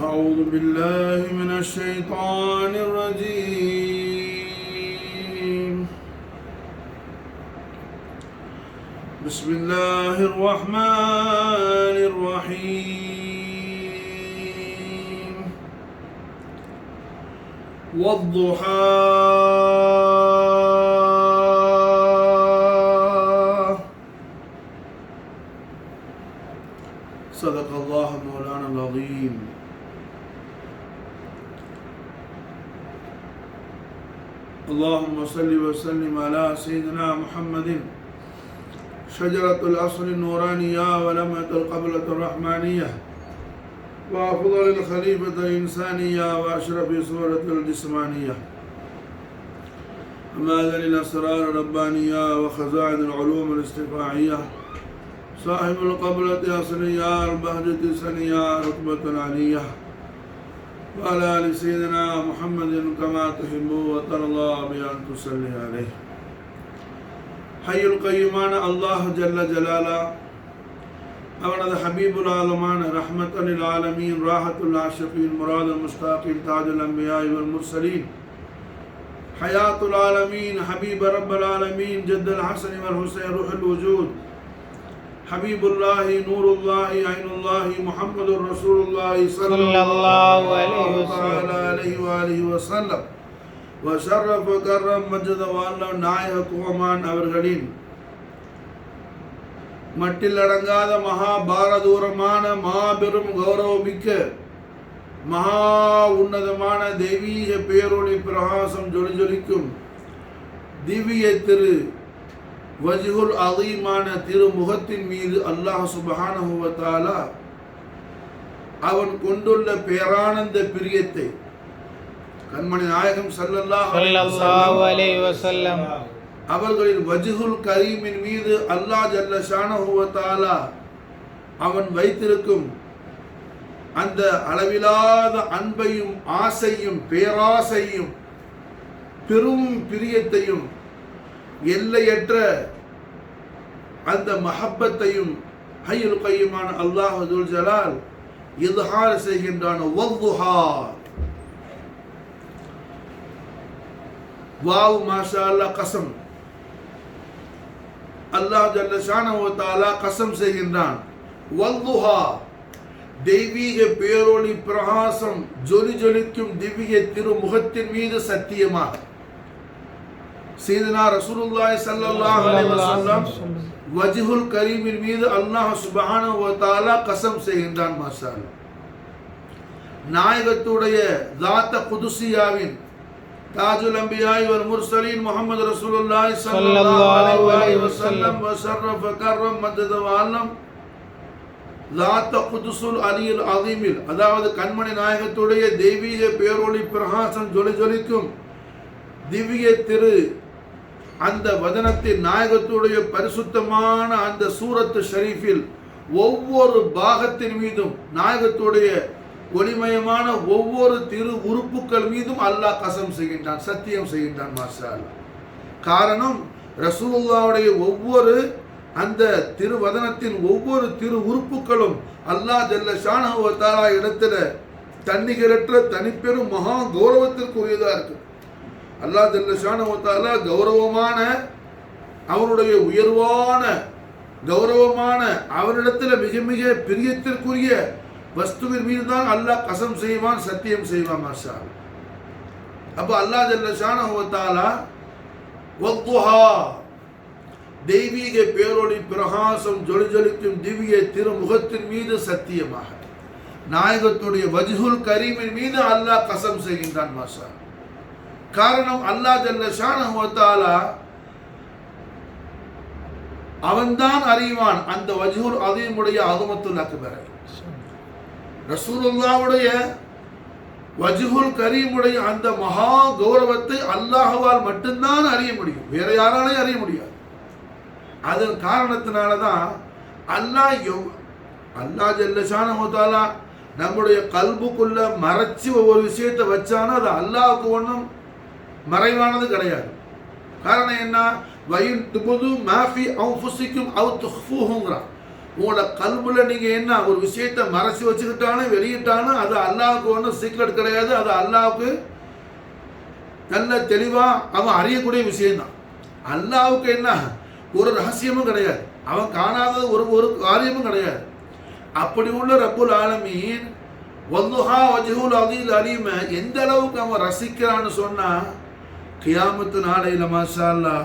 أعوذ بالله من الشيطان الرجيم. بسم الله الرحمن الرحيم. والضحى صدق الله مولانا العظيم. اللهم صل وسلم على سيدنا محمد شجرة الأصل النورانية ولمعة القبلة الرحمانية وأفضل الخليفة الإنسانية وأشرف صورة الجسمانية ومعدن الأسرار الربانية وخزائن العلوم الاستفاعية صاحب القبلة أصلية البهجة السنية رتبة العلية وعلى آل سيدنا محمد كما تحب وترضى بأن تصلي عليه. حي القيومان الله جل جلاله அவனது ஹபீபுல் ஆலமான ரஹ்மத்தல் லில் ஆலமீன் ராஹத்துல் ஆஷிகீன் முராதுல் முஸ்தாகீன் தாஜுல் அன்பியா வல் முர்சலீன் ஹயாத்துல் ஆலமீன் ஹபீப் ரப்பல் ஆலமீன் ஜத்தல் ஹஸன் வல் ஹுசைன் ரூஹுல் வஜூத் ஹபீபுல்லாஹி நூருல்லாஹி ஐனுல்லாஹி முஹம்மதுர் ரசூலுல்லாஹி ஸல்லல்லாஹு அலைஹி வஸல்லம் வஷரஃப கர்ரம் மஜ்த வஅல்ல நாயக குமான் அவர்களின் மட்டில் அடங்காத மகாபாரதூரமான மாபெரும் கௌரவமிக்க மகா உன்னதமான தெய்வீக பேரொளி பிரகாசம் ஜொலிஜொலிக்கும் திவ்ய திரு வஜ்ஹுல் அதீமான திருமுகத்தின் மீது அல்லாஹ் சுப்ஹானஹு வ தஆலா அவன் கொண்டுள்ள பேரானந்த பிரியத்தை கண்மணி நாயகம் ஸல்லல்லாஹு அலைஹி வஸல்லம் அவர்களின் வஜ்ஹுல் கரீமின் மீது அல்லாஹ் ஜல்ல ஷானஹு வ தஆலா அவன் வைத்திருக்கும் அந்த அளவிலாத அன்பையும் ஆசையும் பேராசையும் பெரும் பிரியத்தையும் எல்லையற்ற அந்த மஹப்பத்தையும் ஹய்யுல் கய்யூமான அல்லாஹ் துல் ஜலால் இத்ஹார் செய்கின்றான். வல்துஹா வாவ் மாஷா அல்லாஹ் கஸம், அல்லாஹ் ஜல்ல ஷானஹு வ தஆலா கஸம் செய்கின்றான். வல்துஹா தெய்வீக பேரொளி பிரகாசம் ஜொலி ஜொலிக்கும் திவ்ய திருமுகத்தின் மீது சத்தியமாக சையதுனா ரசூலுல்லாஹி ஸல்லல்லாஹு அலைஹி வஸல்லம் வஜ்ஹுல் கரீமின் மீது அல்லாஹ் சுப்ஹானஹு வ தஆலா கஸம் செய்கின்றான். மாஷா அல்லாஹ் நாயகத்துடைய ذات குதுசியாவின் தாஜுல் அன்பியா வல் முர்சலீன் முஹம்மது ரசூலுல்லாஹி ஸல்லல்லாஹு அலைஹி வஸல்லம் வஷரஃப கர்ரம் மஜ்த வஅல்லம் ذات குதுசுல் அலியுல் அதீமில், அதாவது கண்மணி நாயகத்துடைய தெய்வீக பேரொளி பிரகாசம் ஜொலி ஜொலிக்கும் திவ்ய திரு அந்த வதனத்தின் நாயகத்துடைய பரிசுத்தமான அந்த சூரத்து ஷரீஃபில் ஒவ்வொரு பாகத்தின் மீதும் நாயகத்துடைய ஒளிமயமான ஒவ்வொரு திரு உறுப்புக்கள் மீதும் அல்லாஹ் கஸம் செய்கின்றான், சத்தியம் செய்கின்றான். மாஷா அல்லாஹ். காரணம், ரசூலுல்லாஹ்வுடைய ஒவ்வொரு அந்த திருவதனத்தின் ஒவ்வொரு திரு உறுப்புகளும் அல்லாஹ் ஜல்ல ஷானஹு வ தஆலா இடத்துல தன்னிகரற்ற தனிப்பெரும் மகா கௌரவத்திற்குரியதா இருக்கு. அல்லாஹ் ஜல்ல ஷானஹு வ தஆலா கௌரவமான அவருடைய உயர்வான கௌரவமான அவரிடத்துல மிக மிக பிரியத்திற்குரிய வஸ்துவின் மீது தான் அல்லாஹ் கஸம் செய்வான், சத்தியம் செய்வான். மாஷா அல்லாஹ். அப்ப அல்லாஹ் ஜல்ல ஷானஹு வ தஆலா வத்துஹா தெய்வீக பேரொளி பிரகாசம் ஜொலி ஜொலிக்கும் திவ்ய திருமுகத்தின் மீது சத்தியமாக நாயகத்துடைய வஜ்ஹுல் கரீமின் மீது அல்லாஹ் கஸம் செய்கின்றான். மாஷா. காரணம், அல்லாஹ் ஜல்ல ஷானஹு வ தஆலா அவன்தான் அறிவான் அந்த வஜ்ஹுல் அதீமுடைய அஸமத்துல் அக்பர். ரசூலுல்லாஹ்வுடைய வஜ்ஹுல் கரீமுடைய அந்த மகா கௌரவத்தை அல்லாஹ்வால் மட்டும்தான் அறிய முடியும், வேற யாராலையும் அறிய முடியாது. அதன் காரணத்தினால தான் அல்லாஹ் ஜல்ல ஷானஹு வ தஆலா நம்முடைய கல்புக்குள்ள மறைச்சு ஒவ்வொரு விஷயத்தை வச்சானா அது அல்லாஹ்வுக்கு ஒன்றும் மறைவானது கிடையாது. காரணம் என்ன? வயின் துபுது மாஃபி அன்ஃபுசிக்கும் அவ் துஃபூஹுங்கறான். உங்களோட கல்புல நீங்க என்ன ஒரு விஷயத்தை மறைச்சு வச்சுக்கிட்டாலும் வெளியிட்டாலும் அது அல்லாஹ்வுக்கு ஒன்றும் சீக்ரெட் கிடையாது. அது அல்லாஹ்வுக்கு நல்ல தெளிவா அவன் அறியக்கூடிய விஷயம்தான். அல்லாஹ்வுக்கு என்ன ஒரு ரகசியமும் கிடையாது, அவன் காணாத ஒரு காரியமும் கிடையாது. அப்படி உள்ள ரப்புல் ஆலமீன் வல்லுஹா வஜ்ஹுல் அதீல் அலீம எந்த அளவுக்கு அவன் ரசிக்கிறான்னு சொன்னா, கியாமத்து நாளையில மாஷா அல்லாஹ்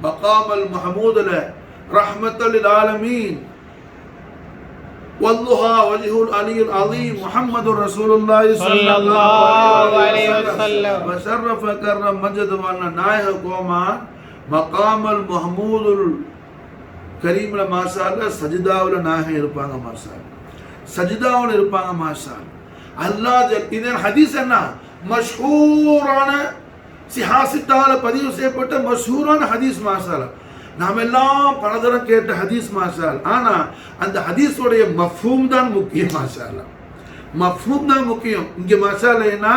மகாமல் மஹமூதுல ரஹ்மத்தல் லில் ஆலமீன் வல்லுஹா வஜ்ஹுல் அலியுல் அலீம் முஹம்மதுர் ரசூலுல்லாஹி ஸல்லல்லாஹு அலைஹி வஸல்லம் வஷரஃப கர்ரம் மஜ்து வல்ல நாயக கோமா மகாமல் மஹமூதுல் கரீம்ல மாஷா அல்லாஹ் சஜிதாவுல நாயகம் இருப்பாங்க. மாஷா அல்லாஹ் சஜிதாவுல இருப்பாங்க. மாஷா அல்லாஹ் இதன் ஹதீஸ் என்ன மஷ்ஹூரான சிஹாசித்தால பதிவு செய்யப்பட்ட மஷ்ஹூரான ஹதீஸ். மாஷா அல்லாஹ் நாம் எல்லாம் பலதரம் கேட்ட ஹதீஸ். மாஷா அல்லாஹ் ஆனா அந்த ஹதீஸோடைய மஃபூம் தான் முக்கியம். மாஷா அல்லாஹ் மஃபூம் தான் முக்கியம். இங்க மாஷா அல்லாஹ் என்ன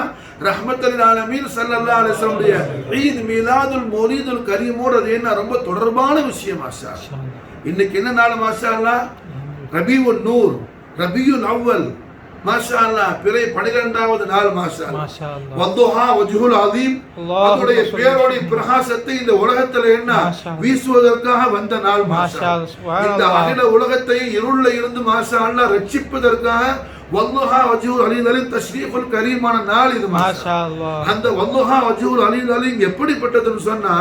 ரஹ்மத்துல் லில் ஆலமீன் ஸல்லல்லாஹு அலைஹி வஸல்லம் உடைய ஈத் மீலாதுல் மௌலிதுல் கரீமோட அது என்ன ரொம்ப தொடர்பான விஷயம். மாஷா அல்லாஹ் இன்னைக்கு என்ன நாள் மாஷா அல்லாஹ் ரபீஉன் நூர் ரபீயுல் அவ்வல் மாஷா அல்லாஹ் பிறை 12வது நாள். மாஷா அல்லாஹ் வதுஹா வஜ்ஹுல் அதீம் அவருடைய பேரோடி பிரகாசத்தை இந்த உலகத்துல என்ன வீசுவதற்காக வந்த நாள். மாஷா அல்லாஹ் இந்த அகில உலகத்தை இருள்ல இருந்து மாஷா அல்லாஹ் ரட்சிப்பதற்காக வதுஹா வஜ்ஹுல் அலீம் தஷ்ரீஃபுல் கரீமான நாள் இது. மாஷா அல்லாஹ் அந்த வதுஹா வஜ்ஹுல் அலீம் எப்படிப்பட்டதுன்னு சொன்னா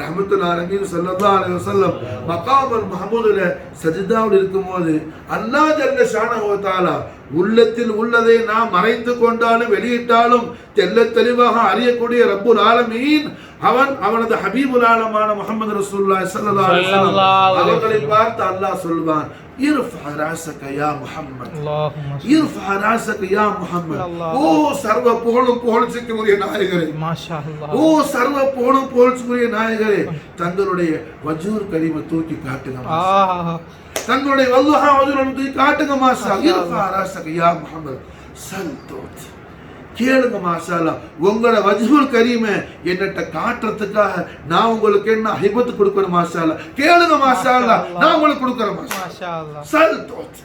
ரஹ்மத்துல் ஆலமீன் ஸல்லல்லாஹு அலைஹி வஸல்லம் மகாமல் மஹமூதுல சஜிதாவில் இருக்கும்போது அல்லாஹ் ஜல்ல ஷானஹு வ தஆலா உள்ளத்தில் உள்ளதை நாம் மறைத்து கொண்டாலும் வெளியிட்டாலும் தெல்ல தெளிவாக அறியக்கூடிய ரப்புல் ஆலமீன் அவனது ஹபீபுல் ஆலமான முஹம்மது ரசூலுல்லாஹி ஸல்லல்லாஹு அலைஹி வஸல்லம் அவர்களை பார்த்து அல்லாஹ் சொல்வான் இர்ஃபா ராஸக யா முஹம்மத் இர்ஃபா ராஸக யா முஹம்மத். ஓ சர்வ புகழும் புகழ்ச்சிக்குரிய நாயகரே, மாஷா அல்லாஹ் ஓ சர்வ புகழும் புகழ்ச்சிக்குரிய நாயகரே, தங்களுடைய வஜ்ஹுல் கரீமை தூக்கி காட்டுங்க. தங்களுடைய வல்லுஹா வஜ்ஹுல் தூக்கி காட்டுங்க. மாஷா இர்ஃபா ராஸக யா முஹம்மத் சல் தூத் கேளுங்க. மாஷா அல்லாஹ் உங்களோட வஜ்ஹுல் கரீமை என்னட்ட காட்டுறதுக்காக நான் உங்களுக்கு என்ன ஹிபத் கொடுக்கணும். மாஷா அல்லாஹ் கேளுங்க. மாஷா அல்லாஹ் நான் உங்களுக்கு கொடுக்கறேன். மாஷா அல்லாஹ் சல் தூத்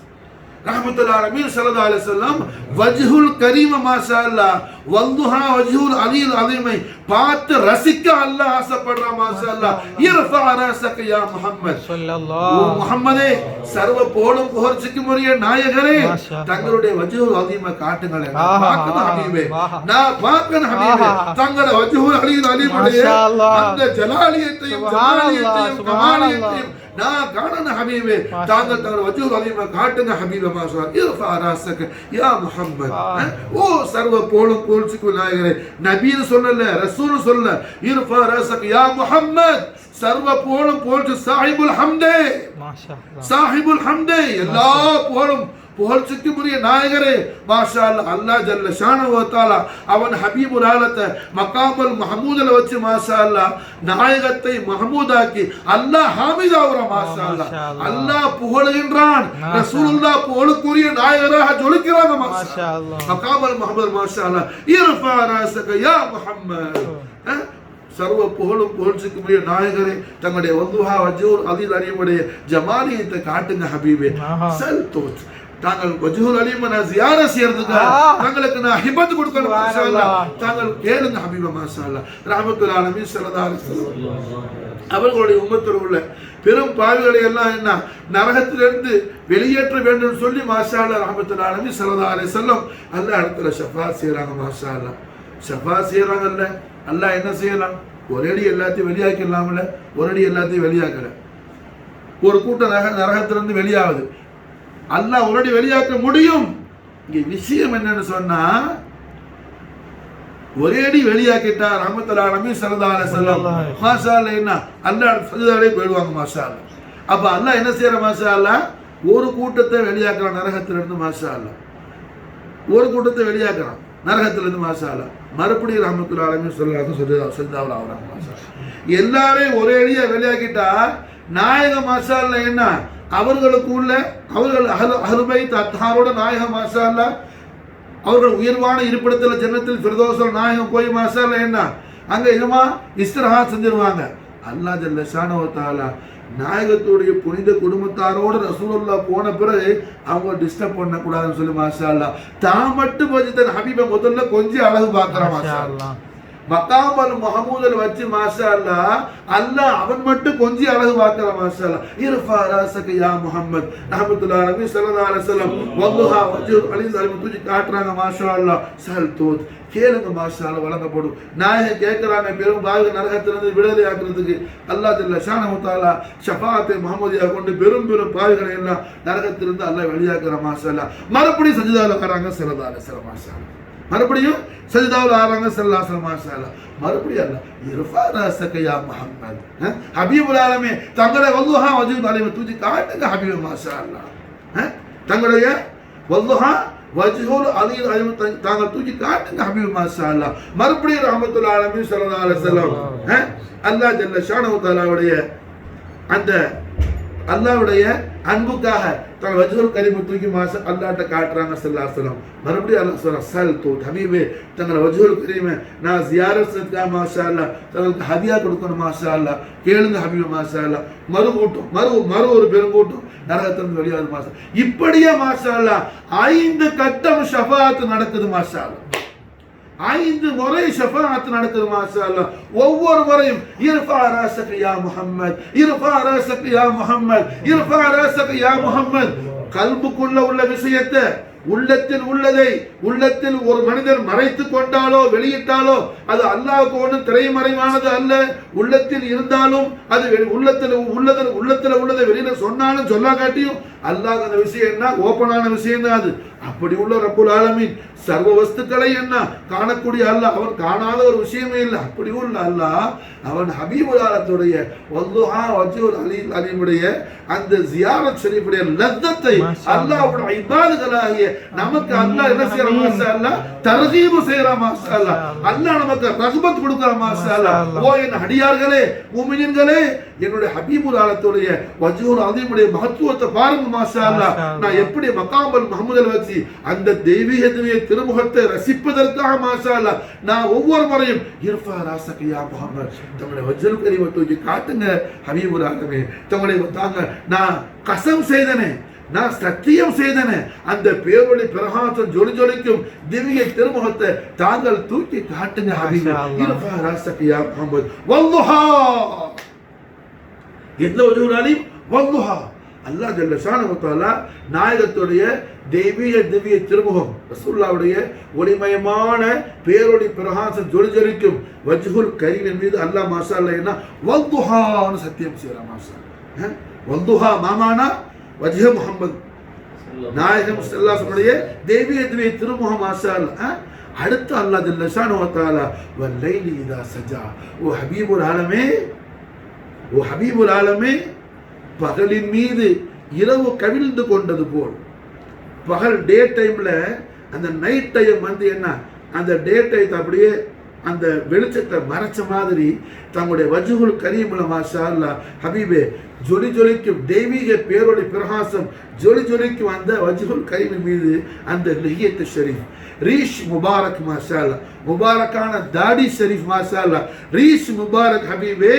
ரஹ்மத்துல் ஆலமீன் ஸல்லல்லாஹு அலைஹி வஸல்லம் வஜ்ஹுல் கரீம மாஷா அல்லாஹ் வல்லுஹா வஜ்ஹுல் அலீல் அலீமை பார்த்து ரசிக்க அல்லாஹ் ஆசைப்படுறா. மாஷா அல்லாஹ் இர்ஃபா ராஸக யா முஹம்மத் ஸல்லல்லாஹு முஹம்மதே சர்வ புகழும் புகழ்ச்சிக்கும் உரிய நாயகரே தங்களுடைய வஜ்ஹுல் அலீமை காட்டுங்களே. பார்க்கணும் ஹபீபே, நான் பார்க்கணும் ஹபீபே தங்களுடைய வஜ்ஹுல் அலீல் அலீமுடைய அந்த ஜலாலியத்தையும் ஜமாலியத்தையும் கமாலியத்தையும் நான் காணணும் ஹபீபே. தாங்கள் தங்களுடைய வஜ்ஹுல் அலீமை காட்டுங்க ஹபீபே. மாஷா இர்ஃபா ராஸக யா முஹம்மத். ஓ சர்வ புகழும் புகழ்ச்சிக்கும் நாயகரே, நபின்னு சொல்லல ரசூல் சொல்ல இர்ஃபா ராஸக யா முஹம்மத் சர்வ புகழும் புகழ்ச்சி சாஹிபுல் ஹம்தே சாஹிபுல் ஹம்தே எல்லா புகழும் புகழ்ச்சிக்குரிய நாயகரே. மாஷா அல்லாஹ் அல்லாஹ் ஜல்ல ஷானஹு வ தஆலா அவன் ஹபீபுல் ஆலத்தை மகாமல் மஹமூதுல வச்சு மாஷா அல்லாஹ் நாயகத்தை மஹமூதாக்கி அல்லாஹ் ஹாமிதாவுரா. மாஷா அல்லாஹ் அல்லாஹ் புகழுகின்றான், ரசூலுல்லாஹ் புகழுக்குரிய நாயகராக ஜொலிக்கிறாங்க. மாஷா அல்லாஹ் மகாமல் மஹமூத் மாஷா அல்லாஹ் இர்ஃபா ராஸக யா முஹம்மத் சர்வ புகழும் புகழ்ச்சிக்குரிய நாயகரே தங்களுடைய வல்லுஹா வஜ்ஹுல் அலீல் அலீமுடைய ஜமாலியத்தை காட்டுங்க ஹபீபே. சல் தூத் தாங்கள் வஜ்ஹுல் அலீமை நான் ஜியாரா செய்யறதுக்கு தங்களுக்கு நான் ஹிபத் கொடுக்கணும். மாஷா அல்லாஹ் தாங்கள் கேளுங்க ஹபீபே. மாஷா அல்லாஹ் ரஹ்மத்துல் ஆலமீன் ஸல்லல்லாஹு அலைஹி வஸல்லம் அவர்களுடைய உம்மத்தில் உள்ள பெரும் பாவிகளை எல்லாம் என்ன நரகத்திலிருந்து வெளியேற்ற வேண்டும் சொல்லி மாஷா அல்லாஹ் ரஹ்மத்துல் ஆலமீன் ஸல்லல்லாஹு அலைஹி வஸல்லம் அல்லாஹ் இடத்துல ஷஃபாத் செய்றாங்க. மாஷா அல்லாஹ் ஷஃபாத் செய்றாங்கல்ல, அல்லாஹ் என்ன செய்யலாம்? ஒரேடி எல்லாத்தையும் வெளியாக்கிடலாம்ல, ஒரேடி எல்லாத்தையும் வெளியாக்கல. ஒரு கூட்டம் நரகத்திலிருந்து வெளியாகுது, அல்லாஹ் ஒரேடி வெளியாக்க முடியும். இங்க விஷயம் என்னன்னு சொன்னா ஒரேடி வெளியாக்கிட்டா ரஹ்மத்துல் ஆலமீன் ஸல்லல்லாஹு அலைஹி வஸல்லம் மாஷா அல்லாஹ் என்ன அல்லாஹ் சஜதாலே போயிடுவாங்க. மாஷா அல்லாஹ் அப்ப அல்லாஹ் என்ன செய்யற? மாஷா அல்லாஹ் ஒரு கூட்டத்தை வெளியாக்குறான் நரகத்திலிருந்து. மாஷா அல்லாஹ் ஒரு கூட்டத்தை வெளியாக்குறான் நரகத்திலிருந்து. மாஷா அல்லாஹ் மறுபடியும் ரஹ்மத்துல் ஆலமீன் ஸல்லல்லாஹு அலைஹி வஸல்லம் சஜதாவுல ஆவறாங்க. மாஷா அல்லாஹ் எல்லாரையும் ஒரே அடியா வெளியாக்கிட்டா நாயகம் மாஷா அல்லாஹ் என்ன அவர்களுக்கு உள்ள அவர்கள் அஹ்லு பைத் அத்ஹாரோட நாயகம் மாஷா அல்லாஹ் அவர்கள் உயர்வான இருப்பிடத்தில் ஜன்னத்தில் ஃபிர்தௌஸில் நாயகம் போய் மாஷா அல்லாஹ் என்ன அங்கே என்னமா இஸ்திராஹா செஞ்சிருவாங்க. அல்லாஹ் ஜல்ல ஷானஹு வ தஆலா நாயகத்துடைய புனித குடும்பத்தாரோட ரசூலுல்லாஹ் போன பிறகு அவங்க டிஸ்டர்ப் பண்ணக்கூடாதுன்னு சொல்லி மாஷா அல்லாஹ் தான் மட்டும் வச்சு தன் ஹபீபை முதல்ல கொஞ்சம் அழகு பார்க்கறான் மாஷா அல்லாஹ். மகாம் அல் மஹமூதில் வச்சு மாஷா அல்லாஹ் அல்லாஹ் அவன் மட்டும் கொஞ்சம் அழகு பார்க்கறான் மாஷா அல்லாஹ். இர்ஃபா ராஸக யா முஹம்மத் ரஹ்மத்துல்லாஹி அலைஹி ஸல்லல்லாஹு அலைஹி வஸல்லம் வல்லுஹா வஜ்ஹு அலி ஸல்லம் தூக்கி காட்டுறாங்க மாஷா அல்லாஹ். சல் தூத் கேளுங்க மாஷா அல்லாஹ் வழங்கப்படும். நாயகம் கேட்கிறாங்க பெரும் பாவி நரகத்திலிருந்து விடுதலை ஆக்குறதுக்கு அல்லாஹ் ஜல்ல ஷானஹு தஆலா ஷஃபாஅத்தை முஹம்மதியா கொண்டு பெரும் பெரும் பாவிகளை எல்லாம் நரகத்திலிருந்து அல்லாஹ் வெளியாக்குறான் மாஷா அல்லாஹ். மறுபடியும் சஜிதால ஆறாங்க ஸல்லல்லாஹு அலைஹி வஸல்லம் மாஷா அல்லாஹ். மறுபடியும் சஜிதாவுல ஆறாங்க ஸல்லல்லாஹு அலைஹி வஸல்லம் மாஷா அல்லாஹ். மறுபடியும் அல்லாஹ் இர்ஃபா ராஸக யா முஹம்மத் ஹபீபுல் ஆலமீன் தங்களை வல்லுஹா வஜ்ஹு அலைஹி தூக்கி காட்டுங்க ஹபீப் மாஷா அல்லாஹ். தங்களுடைய வல்லுஹா வஜ்ஹுல் அலி தாங்கள் தூக்கி காட்டுங்க ஹபீப் மாஷா அல்லாஹ். மறுபடியும் ரஹ்மத்துல் ஆலமீன் ஸல்லல்லாஹு அலைஹி வஸல்லம் அல்லாஹ் ஜல்ல ஷானஹு தஆலாவுடைய அந்த அல்லாஹ்வுடைய அன்புக்காக தங்கள் வஜ்ஹுல் கரீமை தூக்கி மாஷா அல்லாஹ்ட்ட காட்டுறாங்க ஸல்லல்லாஹு அலைஹி வஸல்லம். மறுபடியும் அல்லாஹ் சொல்றான் சல் தூத் ஹபீபே தங்கள் வஜ்ஹுல் கரீமை நான் ஜியாரத் செஞ்சா மாஷா அல்லாஹ் தங்களுக்கு ஹதியா கொடுக்கணும் மாஷா அல்லாஹ். கேளுங்க ஹபீப் மாஷா அல்லாஹ். மறு ஒரு பெருங்கூட்டம் நரகத்திலிருந்து வெளியாது மாஷா. இப்படியே மாஷா அல்லாஹ் 5 கட்டம் ஷஃபாஅத் நடக்குது மாஷா அல்லாஹ். 5 முறை ஷஃபாஅத் நடக்குது மாஷா அல்லாஹ். ஒவ்வொரு முறையும் இர்ஃபா ராஸக யா முஹம்மத் இர்ஃபா ராஸக யா முஹம்மத் இர்ஃபா ராஸக யா முஹம்மத். கல்புக்குள்ள உள்ள விஷயத்தை உள்ளத்தில் உள்ளதை உள்ளத்தில் ஒரு மனிதர் மறைத்து கொண்டாலோ வெளியிட்டாலோ அது அல்லாஹ்வுக்கு ஒன்றும் திரைமறைவானது அல்ல. உள்ளத்தில் இருந்தாலும் அது உள்ளத்தில் உள்ளதை வெளியில சொன்னாலும் சொல்லாகாட்டியும் அல்லாஹ் அந்த விஷயம் என்ன ஓப்பனான விஷயம் தான் அது. அப்படி உள்ள ரப்புல் ஆலமீன் சர்வ வஸ்துக்களை என்ன காணக்கூடிய அல்லாஹ். அவன் காணாத ஒரு விஷயமே இல்லை. அப்படி உள்ள அல்லாஹ் அவன் ஹபீபுல் ஆலத்துடைய வல்லுஹா வஜ்ஹுல் அலீமுடைய அந்த ஜியாரத் ஷரீஃபுடைய லத்தத்தை அல்லாஹ்வுடைய இபாதுகளாகிய நமக்கு அல்லாஹ் என்ன செய்யறான் மாஷா அல்லாஹ் தர்கீப் செய்யறான் மாஷா அல்லாஹ். அல்லாஹ் நமக்கு ரஹ்மத் கொடுக்கறான் மாஷா அல்லாஹ். ஓ என் அடியார்களே முஃமினீன்களே என்னுடைய ஹபீபுல் ஆலத்துடைய வஜ்ஹுல் அலீமுடைய மகத்துவத்தை பாருங்க மாஷா அல்லாஹ். நான் எப்படி மகாம் அல் மஹமூதில் வச்சு அந்த தெய்வீகத்துவ திருமுகத்தை ரசிப்பதற்காக மாஷா அல்லாஹ் நான் ஒவ்வொரு முறையும் இர்ஃபா ராஸக யா முஹம்மத் தங்களுடைய வஜ்ஹுல் கரீமை தூக்கி காட்டுங்க ஹபீபுல் ஆலமீன் தங்களுடைய தாங்க நான் கஸம் செய்தனே நான் சத்தியம் செய்தனே அந்த பேரொளி பிரகாசம் ஜொலி ஜொலிக்கும் திவ்ய திருமுகத்தை தாங்கள் தூக்கி காட்டுங்க ஹபீப் இர்ஃபா ராஸக யா முஹம்மத் வல்லுஹா. எந்த வஜ்ஹுல் அலீம் வல்லுஹா. அல்லாஹ் ஜல்ல ஷானஹு தஆலா நாயகத்துடைய திவ்ய திருமுகம் ரசூலுல்லாஹ்வுடைய ஒளிமயமான பேரொளி பிரகாசம் ஜொலி ஜொலிக்கும் வஜ்ஹுல் கரீமின் மீது அல்லாஹ் மாஷா அல்லாஹ் என்ன வல்துஹான்னு சத்தியம் செய்றான் மாஷா அல்லாஹ். வல்துஹா மாமானா வஜ்ஹு முஹம்மத் நாயகம் ஸல்லல்லாஹு அலைஹி வஸல்லம் திவ்ய திருமுகம் மாஷா அல்லாஹ். அடுத்து அல்லாஹ் ஜல்ல ஷானஹு தஆலா வல்லைலி இதா சஜா. ஓ ஹபீபுல் ஆலமே ஓ ஹபீபுல் ஆலமே பகலின் மீது இரவு கவிழ்ந்து கொண்டது போல். பகல் டே டைம்ல அந்த நைட் டைம் வந்து என்ன அந்த டே டைத்தை அப்படியே அந்த வெளிச்சத்தை மறைச்ச மாதிரி தங்களுடைய வஜ்ஹுல் கரீம்ல மாஷா அல்லாஹ் ஹபீபே ஜொலி ஜொலிக்கும் தெய்வீக பேரொளி பிரகாசம் ஜொலி ஜொலிக்கும் அந்த வஜ்ஹுல் கரீமின் மீது அந்த லிஹியத் ஷரீஃப் ரீஷ் முபாரக் மாஷா அல்லாஹ் முபாரக்கான தாடி ஷரீஃப் மாஷா அல்லாஹ் ரீஷ் முபாரக் ஹபீபே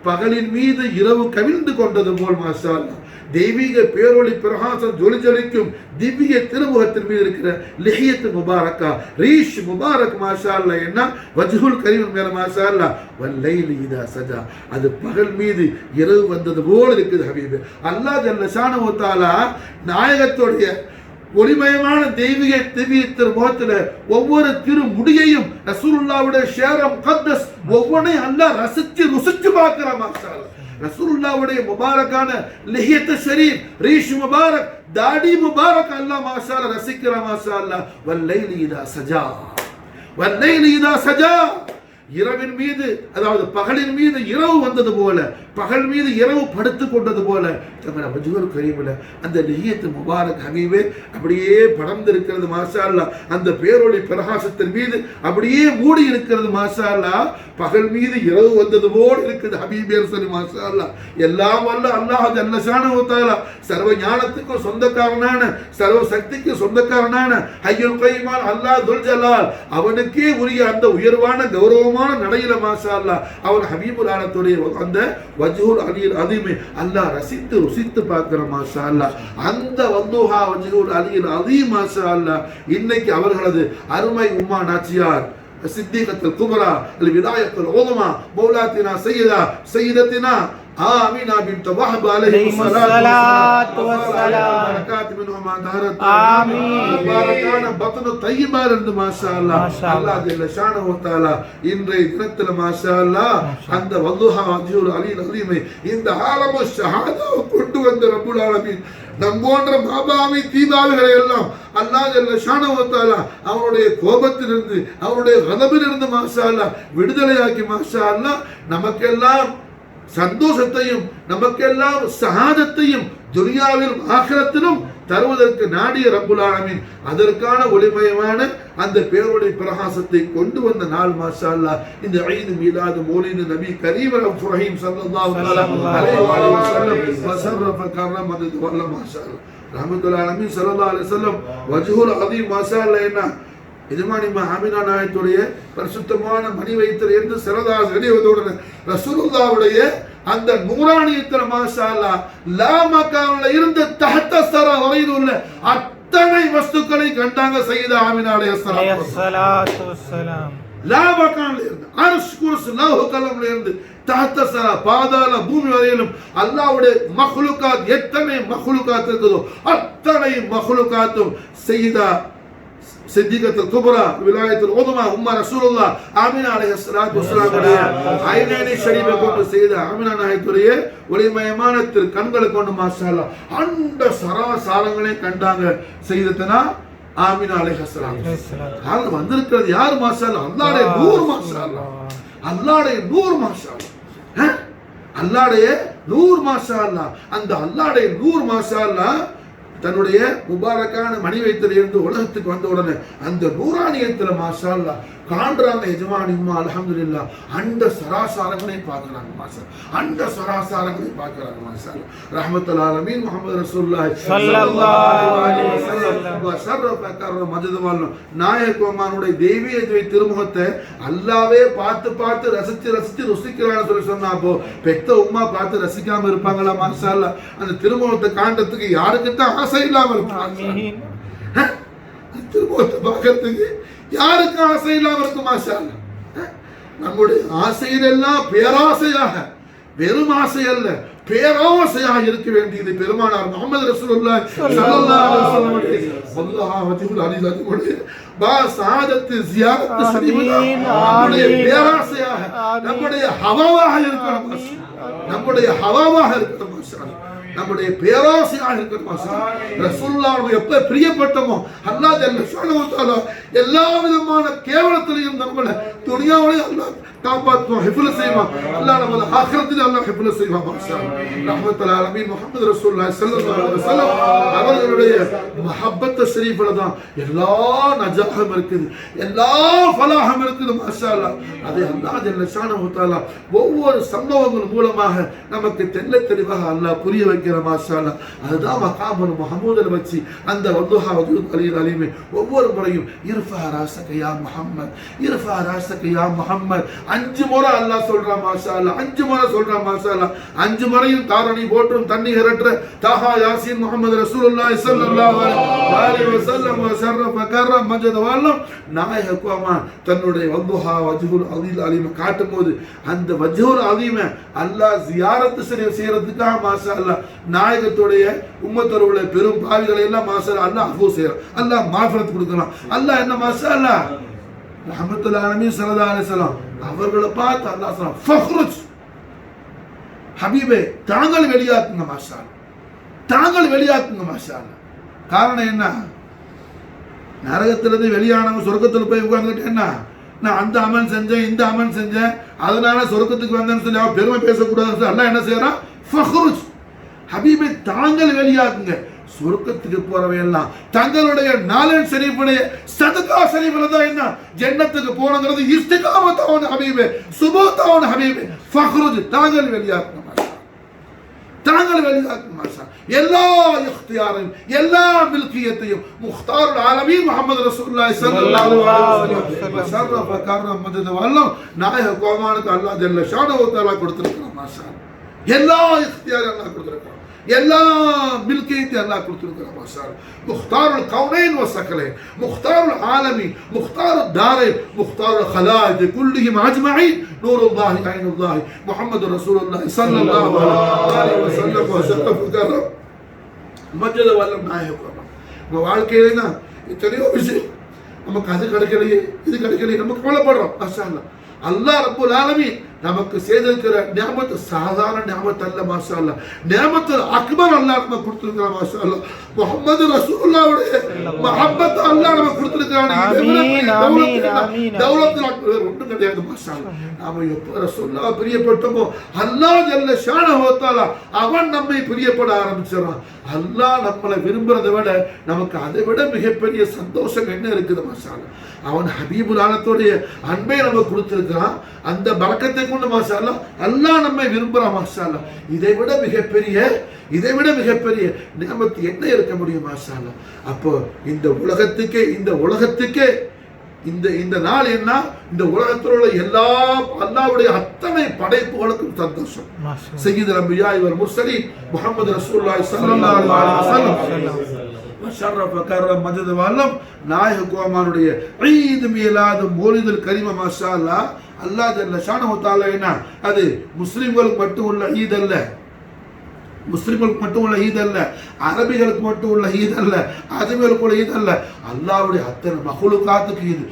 பகலின் மீது இரவு கவிழ்ந்து கொண்டது போல் மாஷா அல்லாஹ் தெய்வீக பேரொளி பிரகாசம் ஜொலி ஜொலிக்கும் திவ்ய திருமுகத்தின் மீது இருக்கிற லிஹியத் முபாரக்கா ரீஷ் முபாரக் மாஷா அல்லாஹ் என்ன வஜ்ஹுல் கரீம் மேல மாஷா அல்லாஹ் வல்லைலி இதா சஜா அது பகல் மீது இரவு வந்தது போல இருக்குது ஹபீபே. அல்லாஹ் ஜல்ல ஷானஹு தஆலா நாயகத்துடைய ஒளிமயமான தெய்வீக திவ்ய திருமுகத்துல ஒவ்வொரு திருமுடியையும் ரசூலுல்லாஹ்வுடைய ஷேரம் கத்தஸ் ஒவ்வொன்றையும் அல்லாஹ் ரசிச்சு ருசிச்சு பார்க்கிறான் மாஷா அல்லாஹ். ரசூலுல்லாஹ்வுடைய முபாரக்கான லிஹியத் ஷரீஃப் ரீஷ் முபாரக் தாடி முபாரக் அல்லாஹ் மாஷா அல்லாஹ் ரசிக்கிறான் மாஷா அல்லாஹ். வல்லைலி இதா சஜா வல்லைலி இதா சஜா இரவின் மீது அதாவது பகலின் மீது இரவு வந்தது போல பகல் மீது இரவு படுத்து கொண்டது போல தங்களை வஜ்ஹுல் கரீமில் அந்த லிஹியத் முபாரக் ஹபீபே அப்படியே படர்ந்து இருக்கிறது மாஷா அல்லாஹ். அந்த பேரொளி பிரகாசத்தின் மீது அப்படியே மூடி இருக்கிறது மாஷா அல்லாஹ். பகல் மீது இரவு வந்தது போல் இருக்குது ஹபீபே சொல்லி மாஷா அல்லாஹ். எல்லாம் வல்ல அல்லாஹ் ஜல்ல ஷானஹு தஆலா சர்வ ஞானத்துக்கும் சொந்தக்காரனான சர்வ சக்திக்கு சொந்தக்காரனான ஹய்யுல் கய்யூமான அல்லாஹ் துல் ஜலால் அவனுக்கே உரிய அந்த உயர்வான கௌரவமான பரிசுத்தமான நடையில மாஷா அல்லாஹ் அவர் ஹபீபுல் ஆலத்துடைய அந்த வஜ்ஹுல் அலில் அதீமை அல்லாஹ் ரசித்து ருசித்து பார்க்கிற மாஷா அல்லாஹ் அந்த வதுஹா வஜ்ஹுல் அலில் அதீம் மாஷா அல்லாஹ் இன்னைக்கு அவர்களது அருமை உம்மா நாச்சியார் சித்திகத்துல் குப்ரா அல் விலாயத்துல் உலமா மௌலாத்தினா சையதத்தினா آمنة بنت وهب عليه الصلاة والسلام بركات منهما دارت آمين مباركانا بطن طيبا لند ما شاء الله الله جل شانه وتعالى இன்றைய தினத்தில் ما شاء الله அந்த வதுஹா வஜ்ஹுல் அலில் அதீமை இந்த ஆலமு ஷஹாதாவை கொண்டு வந்த ரப்புல் ஆலமீன் நம் போன்ற மாபாவி தீபாவிகளை எல்லாம் அல்லாஹ் ஜல்ல ஷானஹு வ தஆலா அவருடைய கோபத்திலிருந்து அவருடைய கதபிலிருந்து மாஷா அல்லாஹ் விடுதலையாக்கி மாஷா அல்லாஹ் நமக்கெல்லாம் சந்தோஷத்தையும் நமக்கெல்லாம் சஹாதத்தையும் துனியாவிலும் ஆகிரத்திலும் தருவதற்கு நாடிய ரப்புல் ஆலமீன் அதற்கான ஒளிமயமான அந்த பேருடைய பிரகாசத்தை கொண்டு வந்த நாள் மாஷா அல்லாஹ் இந்த ஈத் மீலாது மௌலிது நபி கரீம் ரஹீம் ஸல்லல்லாஹு அலைஹி வஸல்லம் வஸர்ரஃப கர்ரம வல்ல மாஷா அல்லாஹ் ரஹ்மத்துல் ஆலமீன் ஸல்லல்லாஹு அலைஹி வஸல்லம் வஜ்ஹுல் அதீம் மாஷா அல்லாஹ் என்ன எஜமானிமா ஆமினா நாயத்துடைய பரிசுத்தமான மணி வைத்தல் என்று சிறதாஸ் வெளிவந்தவுடன் ரசூலுல்லாஹ்வுடைய அந்த நூறானியத்தில் மாஷா அல்லாஹ் லா மகான்ல இருந்து தஹ்த ஸரா வரையில் உள்ள அத்தனை வஸ்துக்களை கண்டாங்க சய்யிதா ஆமினா அலைஹிஸ்ஸலாத்து வஸ்ஸலாம் லா மகான்ல இருந்து அர்ஷ் குர்சி லௌஹ் கலம்ல இருந்து தஹ்த ஸரா பாதாள பூமி வரையிலும் அல்லாஹ்வுடைய மக்லூகாத் எத்தனை மக்லூகாத் இருக்குதோ அத்தனை மக்லூகாத்தும் சய்யிதா சித்திகத்துல் குப்ரா விலாயத்துல் உதுமா உம்மா ரசூலுல்லாஹ் ஆமினா அலைஹிஸ்ஸலாத்து வஸ்ஸலாம் ஐனைனி ஷரீஃபை கொண்டு செய்த ஆமினா நாயத்துடைய ஒளிமயமான திரு கண்களை கொண்டு மாஷா அல்லாஹ் அந்த சராசாரங்களை கண்டாங்க செய்ததனா ஆமினா அலைஹிஸ்ஸலாத்து வஸ்ஸலாம் வந்திருக்கிறது யார் மாஷா அல்லாஹ் அல்லாஹ்வுடைய நூர் மாஷா அல்லாஹ் அல்லாஹ்வுடைய நூர் மாஷா அல்லாஹ் அல்லாஹ்வுடைய நூர் மாஷா அல்லாஹ் அந்த அல்லாஹ்வுடைய நூர் மாஷா அல்லாஹ் தன்னுடைய முபாரக்கான மணி வைத்தல் இருந்து உலகத்துக்கு வந்த உடனே அந்த நூறானியத்தில் மாஷா அல்லாஹ் காண்றாங்க எஜமானி உம்மா அல்ஹம்துலில்லாஹ் அந்த சராசாரங்களை பார்க்கறாங்க மாஷா அந்த சராசாரங்களை பார்க்கறாங்க மாஷா அல்லாஹ் ரஹ்மத்துல் ஆலமீன் முஹம்மது ரசூலுல்லாஹி ஸல்லல்லாஹு அலைஹி வஸல்லம் வஸர்ரஃப கர்ரம மஜ்தவல் நாயகமானுடைய தெய்வீக திருமுகத்தை அல்லாஹ்வே பார்த்து ரசித்து ருசிக்கிறான்னு சொல்லி சொன்னாப்போ பெத்த உம்மா பார்த்து ரசிக்காம இருப்பாங்களா மாஷா அல்லாஹ் அந்த திருமுகத்தை காண்றதுக்கு யாருக்கு தான் ஆசை இல்லாம இருப்பாங்க திருமுகத்தை பார்க்கறதுக்கு யாருக்கு ஆசை இல்லாம இருக்கு மாஷா அல்லாஹ் நம்முடைய ஆசையிலெல்லாம் பேராசையாக வெறும் ஆசை அல்ல பேராசையாக இருக்க வேண்டியது பெருமானார் முஹம்மது ரசூலுல்லாஹி ஸல்லல்லாஹு அலைஹி வஸல்லம் வல்லாஹு வஜ்ஹுல் அலில் அதுடைய பா சாதத்து ஜியாரத்து ஷரீஃபுல்லாஹ் நம்முடைய பேராசையாக நம்முடைய ஹவாவாக இருக்கணும் நம்முடைய ஹவாவாக இருக்கணும் மாஷா அல்லாஹ் நம்முடைய பேராசையாக இருக்கணும் ரசூலுல்லாஹ் எப்ப பிரியப்பட்டமோ அல்லாஹ் ஜல்ல ஷானஹு வ தஆலா எல்லா விதமான கேவலத்திலையும் நம்மளை துனியாவிலே அல்லாஹ் காப்பாற்றுவான் ஹிஃப்ல் செய்வான் அல்லாஹ் நம்மளை ஆகிரத்திலே அல்லாஹ் ஹிஃப்ல் செய்வான் மாஷா அல்லாஹ் ரஹ்மத்துல் ஆலமீன் முஹம்மது ரசூலுல்லாஹி ஸல்லல்லாஹு அலைஹி வஸல்லம் அவர்களுடைய மஹப்பத் ஷரீஃபில தான் எல்லா நஜாஹம் இருக்குது எல்லா ஃபலாஹம் இருக்குது மாஷா அல்லாஹ் அதை அல்லாஹ் ஜல்ல ஷானஹு வ தஆலா ஒவ்வொரு சம்பவங்கள் மூலமாக நமக்கு தெள்ளத் தெளிவாக அல்லாஹ் புரிய வைக்கிற மாஷா அல்லாஹ் அதுதான் மகாமுல் முஹம்மதுல வச்சு அந்த வதுஹா வஜ்ஹுல் அலில் அதீமை ஒவ்வொரு முறையும் இர்ஃபா ராஸக யா முஹம்மத் இர்ஃபா ராஸக யா முஹம்மத் 5 முறை அல்லாஹ் சொல்றான் மாஷா அல்லாஹ் 5 முறை சொல்றான் மாஷா அல்லாஹ் 5 முறையும் தாரணி போற்றும் தண்ணி ஹரற்ற தாஹா யாசீன் முஹம்மது ரசூலுல்லாஹி ஸல்லல்லாஹு அலைஹி வஸல்லம் வஸர்ரஃப கர்ரம மஜ்தவல்லம் நாயகமா தன்னுடைய வதுஹா வஜ்ஹுல் அலில் அதீமை காட்டும்போது அந்த வஜ்ஹுல் அதீமை அல்லாஹ் ஜியாரத் செய்யறதுக்காக மாஷா அல்லாஹ் நாயகத்துடைய உம்மத்தருடைய பெரும் பாவிகளை எல்லாம் மாஷா அல்லாஹ் அஃபூ செய்யறான் அல்லாஹ் மாஃபிரத் கொடுக்கறான் அல்லாஹ் என்ன மாஷா அல்லாஹ் ரஹ்மத்துல் ஆலமீன் ஸல்லல்லாஹு அலைஹி வஸல்லம் அவர்களை பார்த்து அல்லாஹ் சொல்றான் ஃபக்ருஜ் ஹபீபே தாங்கள் வெளியாக்குங்க மாஷா அல்லாஹ் தாங்கள் வெளியாக்குங்க மாஷா அல்லாஹ் காரணம் என்ன நரகத்திலிருந்து வெளியானவங்க சொர்க்கத்தில் போய் உட்கார்ந்துட்டு என்ன நான் அந்த அமன் செஞ்சேன் இந்த அமன் செஞ்சேன் அதனால சொர்க்கத்துக்கு வந்தேன்னு சொல்லி அவன் பெருமை பேசக்கூடாதுன்னு சொல்லி அல்லாஹ் என்ன செய்யறான் ஃபக்ருஜ் ஹபீபே தாங்கள் வெளியாக்குங்க சொர்க்கத்துக்கு போறவையெல்லாம் தங்களுடைய நாலன் ஷரீஃபுடைய சதகா ஷரீஃப்ல தான் என்ன ஜன்னத்துக்கு போறங்கிறது இஸ்திகாமத்தான ஹபீபே சுபூத்தான ஹபீபே ஃபக்ருஜ் தாங்கள் வெளியாக்குங்க தாங்கள் வெளியாக்கும் மாஷா எல்லா இக்தியாரையும் எல்லா மில்கியத்தையும் முக்தாருல் ஆலமீன் முஹம்மது ரசூலுல்லாஹி ஸல்லல்லாஹு அலைஹி வஸல்லம் ஷர்ரஃப கர்ரம் மதத வல்லம் நாயக கோமானுக்கு அல்லாஹ் ஜல்ல ஷானஹு தஆலா கொடுத்திருக்கிறான் மாஷா எல்லா இக்தியாரையும் அல்லாஹ் கொடுத்திருக்கிறான் எல்லா மில்கியத்தை அல்லாஹ் கொடுத்திருக்கிறான் மாஷா முக்தாருல் கௌனைன் வ ஸகலைன் முக்தாருல் ஆலமீன் முக்தாருத் தாரைன் முக்தாருல் ஹலாயித் குல்லிஹிம் அஜ்மஈன் நூருல்லாஹி ஐனுல்லாஹி முஹம்மது ரசூலுல்லாஹி ஸல்லல்லாஹு அலைஹி வஸல்லம் வ ஷர்ரஃப கர்ரம் மஜ்ஜத வல்லம் நாயகம். நம்ம வாழ்க்கையில எத்தனையோ விஷயம் நமக்கு அது கிடைக்கலையே இது கிடைக்கலையே நம்ம கவலைப்படுறோம். மாஷா அல்லாஹ் அல்லாஹ் ரப்புல் ஆலமீன் நமக்கு செய்திருக்கிற நியமத்து சாதாரண நியமத்து அல்ல மாஷா அல்லாஹ் நியமத்து அக்பர் அல்லாஹ் நமக்கு கொடுத்திருக்கிறான் மாஷா அல்லாஹ் முஹம்மது ரசூலுல்லாஹ்வுடைய மஹப்பத் அல்லாஹ் நமக்கு கொடுத்திருக்கிறான். தௌலத்துல் அக்பர் ஒன்றும் கிடையாது மாஷா அல்லாஹ். நாம எப்ப ரசூலுல்லாஹ் பிரியப்பட்டோமோ அல்லாஹ் ஜல்ல ஷானஹு வ தஆலா அவன் நம்மை பிரியப்பட ஆரம்பிச்சான். அல்லாஹ் நம்மளை விரும்புறதை விட நமக்கு அதை விட மிகப்பெரிய சந்தோஷம் என்ன இருக்குது மாஷா அல்லாஹ். அவன் ஹபீபுல் ஆலத்துடைய அன்பை நமக்கு கொடுத்திருக்கிறான். அந்த பரக்கத்தை கொண்டு மாஷா அல்லாஹ் அல்லாஹ் நம்மை விரும்புறான் மாஷா அல்லாஹ். இதை விட மிகப்பெரிய நியமத்து என்ன இருக்க முடியும் மாஷா அல்லாஹ். அப்போ இந்த உலகத்துக்கே இந்த நாள் என்ன, இந்த உலகத்தில் உள்ள எல்லா அல்லாஹ்வுடைய அத்தனை படைப்புகளுக்கும் சந்தோஷம். சய்யிதுல் அன்பியா வல் முர்சலீன் முஹம்மது ரசூலுல்லாஹி ஸல்லல்லாஹு அலைஹி வஸல்லம் ஷர்ரஃப கர்ரம் மஜத வல்லம் நாயக கோமானுடைய ஈத் மீலாது மௌலிதுல் கரீம் மாஷா அல்லாஹ். அல்லாஹ் ஜல்ல ஷானஹு தஆலா என்ன அது முஸ்லிம்களுக்கு மட்டும் உள்ள ஈத் அல்ல, முஸ்லிம்களுக்கு மட்டும் உள்ள ஈத் அல்ல, அரபிகளுக்கு மட்டும் உள்ள ஈத் அல்ல, அஜமிகளுக்கு உள்ள ஈத் அல்ல, அல்லாஹ்வுடைய அத்தனை மஹ்லூகாத்துக்கு ஈத்.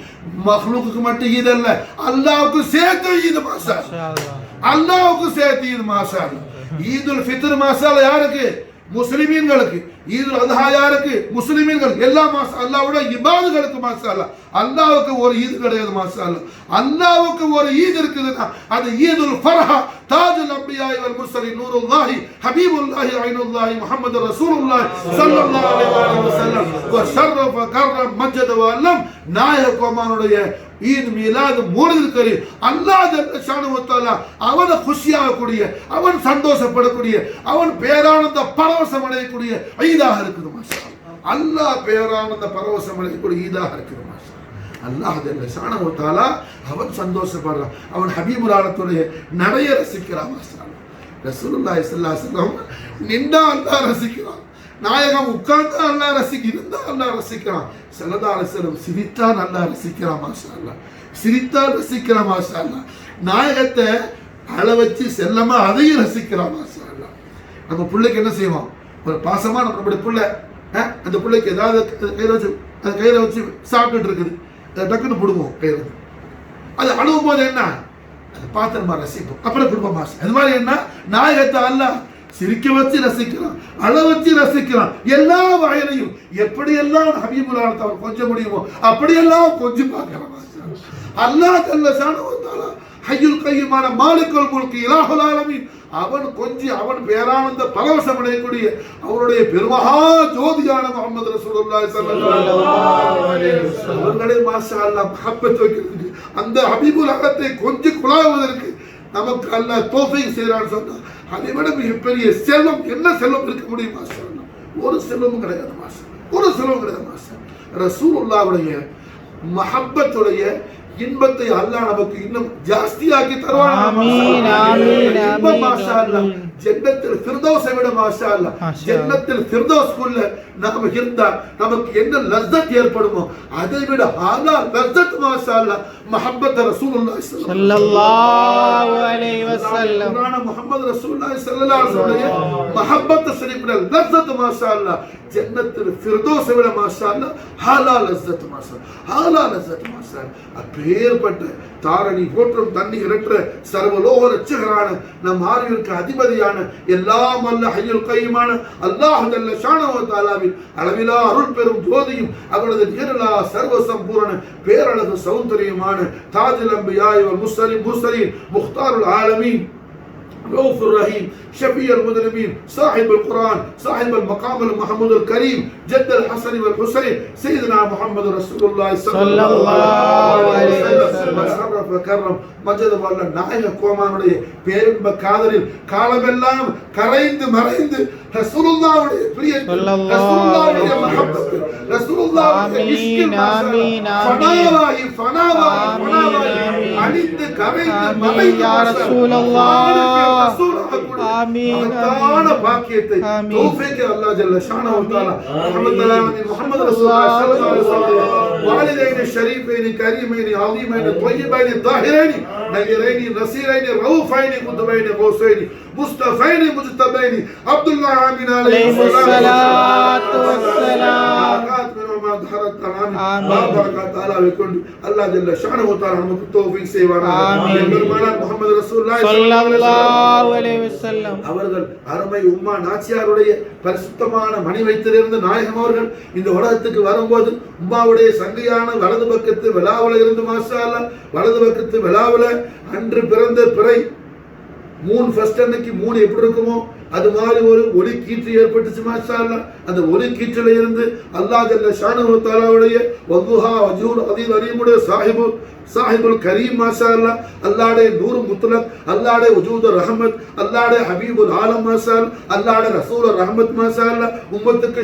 மஹ்லூக்கு மட்டும் ஈத் அல்ல, அல்லாஹ்வுக்கு சேர்த்து ஈத் மாஷா அல்லாஹ். அல்லாஹ்வுக்கு சேர்த்து ஈத் மாஷா அல்லாஹ். ஈதுல் ஃபித்ர் மாஷா அல்லாஹ் யாருக்கு? முஸ்லிமீன்களுக்கு. ஈதுல் அத்ஹா யாருக்கு? முஸ்லிமீன்களுக்கு. எல்லா மாஷா அல்லாஹ்வுடைய இபாதுகளுக்கு மாஷா அல்லாஹ். அல்லாஹ்வுக்கு ஒரு ஈத் கிடையாது மாஷா அல்லாஹ். அல்லாஹ்வுக்கு ஒரு ஈத் இருக்குதுன்னா அது ஈதுல் ஃபர்ஹா தாஜுல் அன்பியா வல் முர்சலீன் நூருல்லாஹி ஹபீபுல்லாஹி ஐனுல்லாஹி முஹம்மது ரசூலுல்லாஹி ஸல்லல்லாஹு அலைஹி வஸல்லம் வ ஷர்ரஃப கர்ரம் மஜ்ஜத வல்லம் நாயக கோமானுடைய ஈத் மீலாது மௌலிதுல் கரீம் அல்லாஹ் ஜல்ல ஷானஹு வ தஆலா அவனை குஷியாகக்கூடிய, அவன் சந்தோஷப்படக்கூடிய, அவன் பேரானந்த பரவசம் அடையக்கூடிய ஈதாக இருக்குது மாஷா அல்லாஹ். அல்லாஹ் பேரானந்த பரவசம் அடையக்கூடிய ஈதாக இருக்குது மாஷா அல்லாஹ் ஜல்ல ஷானஹு வ தஆலா அவன் சந்தோஷப்படுறான். அவன் ஹபீபுல் ஆலத்துடைய நடைய ரசிக்கிறான் மாஷா அல்லாஹ். ரசூலுல்லாஹி ஸல்லல்லாஹு அலைஹி வஸல்லம் நின்றா அல்லாஹ் ரசிக்கிறான், நாயகம் உட்கார்ந்து அல்லாஹ் ரசிக்கிறா அல்லாஹ் ரசிக்கிறான். ஸல்லல்லாஹு அலைஹி வஸல்லம் சிரித்தான் அல்லாஹ் ரசிக்கிறான் மாஷா அல்லாஹ். சிரித்தான் ரசிக்கிறான் மாஷா அல்லாஹ். நாயகத்தை அழ வச்சு செல்லமா அதையும் ரசிக்கிறான் மாஷா அல்லாஹ். நம்ம பிள்ளைக்கு என்ன செய்வோம்? ஒரு பாசமா நம்மளுடைய பிள்ளை அந்த பிள்ளைக்கு ஏதாவது கையில வச்சு சாப்பிட்டுட்டு இருக்குது, டக்குன்னு பிடுவோம் கையில. அது அழுவும் போது என்ன அதை பார்த்து நம்ம ரசிப்போம், அப்புறம் குடும்பம் மாசம். அது மாதிரி என்ன நாயகத்தை அல்லாஹ் சிரிக்க வச்சு ரசிக்கிறான், அழ வச்சு ரசிக்கிறான். எல்லா வகையிலையும் எப்படியெல்லாம் ஹபீபுல் ஆலத்தை அவர் கொஞ்சம் முடியுமோ அப்படியெல்லாம் கொஞ்சம் பார்க்கிறான் அல்லாஹ் ஜல்ல ஷானஹு வ தஆலா. ஹய்யுல் கய்யூமான மாலிகுல் முல்க் இலாஹுல் ஆலமீன் அவன் கொஞ்சி அவன் பேரானந்த பரவசம் அடையக்கூடிய அவருடைய பெருமகா ஜோதியான முஹம்மது ரசூலுல்லாஹி ஸல்லல்லாஹு அலைஹி வஸல்லம் அவர்களே மாஷா அல்லாஹ் மஹப்பத் வைக்கிறதுக்கு, அந்த ஹபீபுல் ஆலத்தை கொஞ்சம் குழாவுவதற்கு நமக்கு அல்லாஹ் தௌஃபீக் செய்றான்னு சொன்னா அதை விட மிகப்பெரிய செல்வம் என்ன செல்வம் இருக்க முடியும் மாஷா அல்லாஹ்? ஒரு செல்வமும் கிடையாது மாஷா, ஒரு செல்வம் கிடையாது மாஷா. ரசூலுல்லாஹ்வுடைய மஹப்பத்துடைய இன்பத்தை அல்லாஹ் நமக்கு இன்னும் ஜாஸ்தியாக்கி தருவான். ஆமீன் ஆமீன் ஆமீன் மாஷா அல்லாஹ். ஜன்னத்துல் ஃபிர்தௌஸை விட மாஷா அல்லாஹ் ஜன்னத்துல் ஃபிர்தௌஸ்க்குள்ள நாம இருந்தா நமக்கு என்ன லஸ்ஸத் ஏற்படுமோ அதை விட ஆலா லஸ்ஸத் மாஷா அல்லாஹ் மஹப்பத் ரசூலுல்லாஹி ஸல்லல்லாஹு அலைஹி வஸல்லம். குர்ஆன் முஹம்மது ரசூலுல்லாஹி ஸல்லல்லாஹு அலைஹி வஸல்லம் மஹப்பத் ஸரீஃபின லஸ்ஸத் மாஷா அல்லாஹ் ஜன்னத்துல் ஃபிர்தௌஸை விட மாஷா அல்லாஹ் ஆலா லஸ்ஸத் மாஷா ஆலா லஸ்ஸத் மாஷா. அப்பேற்பட்ட தாரணி போற்றும் தண்ணி இரற்ற சர்வலோக ரட்சகரான நம் ஆர்விற்கு அதிபதியான எல்லாம் அல்ல ஹய்யுல் கய்யூமான அல்லாஹ் ஜல்ல ஷானஹு வ தஆலாவின் அளவிலா அருள் பெரும் ஜோதியும் அவரது நிகரிலா சர்வ சம்பூரண பேரழகு சௌந்தரியமான தாஜுல் அன்பியா வல் முர்சலீன் முக்தாருல் ஆலமீன் رؤوف الرحيم شفيع المذنبين صاحب القرآن صاحب المقام المحمود الكريم جد الحسن والحسين سيدنا محمد رسول الله صلى الله عليه وسلم وشرف وكرم மஜத வல்ல நாயக கோமானுடைய பேரின்ப காதலில் காலமெல்லாம் கரைந்து மறைந்து ரசூலுல்லாஹ்வுடைய பிரியத்தில் ரசூலுல்லாஹ்வுடைய மஹப்பத் ரசூலுல்லாஹ்வுடைய இஷ்கில் ஃபனாவாய் அழிந்து கரைந்து மறைந்து யா ரசூலுல்லாஹ் ஆமீன் ஆன பாக்கியத்தை தௌஃபீக் அல்லாஹ் ஜல்ல ஷானஹு வ தஆலா முஹம்மது ரசூலுல்லாஹ் ஸல்லல்லாஹு அலைஹி வஸல்லம் வாலிதைன் ஷரீஃபைன் கரீமைன் அஸீமைன் طيبைன் ظاهرين نيرين نصيرين رؤوفين قطبين قوسين مصطفين مجتبين عبد الله آمين عليه الصلاة والسلام ما ظهرت تمام بارك تعالى وكن الله جل شانه وتعالى நமக்கு தௌஃபீக் செய்வானாக பெருமானார் முஹம்மது ரசூலுல்லாஹி ஸல்லல்லாஹு அலைஹி வஸல்லம் அவர்கள் அருமை உம்மா நாச்சியாருடைய பரிசுத்தமான மணி வைத்திருந்த நாயகம் அவர்கள் இந்த உலகத்துக்கு வரும்போது உம்மாவுடைய சங்கையான வலது பக்கத்து விலாவுல இருந்து மாஷா அல்லாஹ் வலது பக்கத்து விலாவுல அன்று பிறந்த பிறை மூன் ஃபர்ஸ்ட் அன்னைக்கு மூன் எப்படி இருக்குமோ அது மாதிரி ஒரு ஒளி கீற்று ஏற்பட்டுச்சு மாஷா அல்லாஹ் அந்த ஒளி கீற்றில இருந்து அல்லாஹ் ஜல்ல ஷானஹு வ தஆலாவுடைய வதுஹா வஜூல் அதீல் அலீமுடைய சாஹிபுல் கரீம் மாஷா அல்லாஹ் அல்லாஹ்வுடைய நூர் முத்லக் அல்லாஹ்வுடைய வஜூத் ரஹமத் அல்லாஹ்வுடைய ஹபீபுல் ஆலம் மாஷா அல்லாஹ் அல்லாஹ்வுடைய ரசூல் ரஹமத் மாஷா அல்லாஹ் உம்மத்துக்கு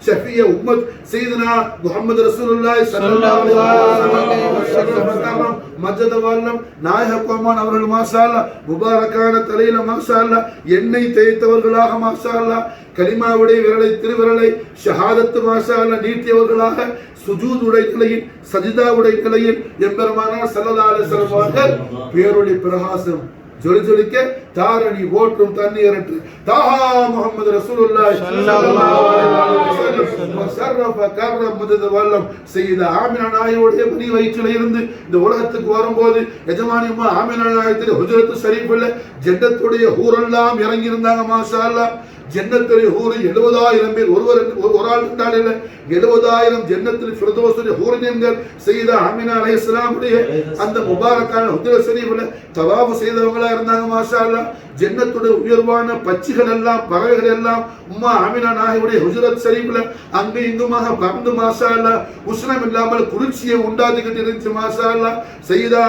ஷஃபிய உம்மத் சையதுனா முஹம்மது ரசூலுல்லாஹி ஸல்லல்லாஹு அலைஹி வஸல்லம் மஜத வல்லம் நாயக கோமான் அவர்கள் மாஷா அல்லாஹ் முபாரக்கான தலையில மாஷா அல்லாஹ் எண்ணெய் தேய்த்தவர்களாக மாஷா அல்லாஹ் கலிமாவுடைய விரலை திருவிரலை ஷஹாதத்து மாஷா அல்லாஹ் நீட்டியவர்களாக சுஜூதுடைய நிலையில் சஜிதாவுடைய நிலையில் எம்பெருமானார் ஸல்லல்லாஹு அலைஹி வஸல்லம் அவர்கள் பேரொளி பிரகாசம் ஜொலிஜொலிக்க தாரணி ஓட்டும் தண்ணீரற்று தாஹா முஹம்மது ரசூலுல்லாஹி ஸல்லல்லாஹு அலைஹி வஸல்லம் வஸர்ரஃப கர்ரம் மதத வல்லம் சையதா ஆமினா நாயுடைய மணி வயிற்றில இருந்து இந்த உலகத்துக்கு வரும்போது எஜமானி அம்மா ஆமினா நாயத்துடைய ஹுஜரத்து ஷரீஃபில் ஜன்னத்துடைய ஹூரெல்லாம் இறங்கி இருந்தாங்க மாஷா அல்லாஹ் ஜன்னத்துடைய ஹூர் 70000 பேர் ஒரு ஆள் இருந்தால் இல்லை 70000 ஜன்னத்துல் ஃபிர்தௌஸுடைய ஹூரின்கள் சையதா ஆமினா அலைஹிஸ்ஸலாம் உடைய அந்த முபாரக்கான ஹுஜரத் ஷரீஃபில் தவாஃப் செய்தவங்களா இருந்தாங்க மாஷா அல்லாஹ் ஜன்னத்துடைய உயர்வான பட்சிகள் எல்லாம் பறவைகள் எல்லாம் உம்மா ஆமினா நாயகியுடைய ஹுஜரத் ஷரீஃபில் அங்கு இங்குமாக பறந்து மாஷா அல்லாஹ் உஷ்ணம் இல்லாமல் குளிர்ச்சியை உண்டாக்கிட்டு இருந்துச்சு மாஷா அல்லாஹ் சையதா